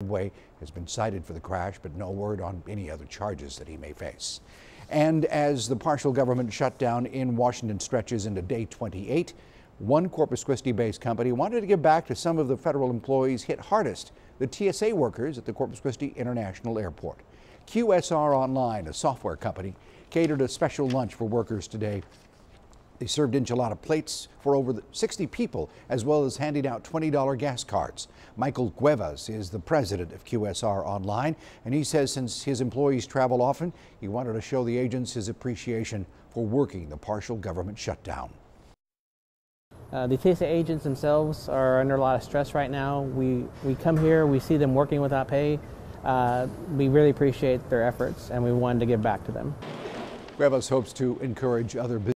Way has been cited for the crash, but no word on any other charges that he may face. And as the partial government shutdown in Washington stretches into day 28, one Corpus Christi-based company wanted to give back to some of the federal employees hit hardest, the TSA workers at the Corpus Christi International Airport. QSR Online, a software company, catered a special lunch for workers today. They served enchilada plates for over 60 people, as well as handing out $20 gas cards. Michael Cuevas is the president of QSR Online, and he says since his employees travel often, he wanted to show the agents his appreciation for working the partial government shutdown. The TSA agents themselves are under a lot of stress right now. We come here, we see them working without pay. We really appreciate their efforts, and we wanted to give back to them. Cuevas hopes to encourage other businesses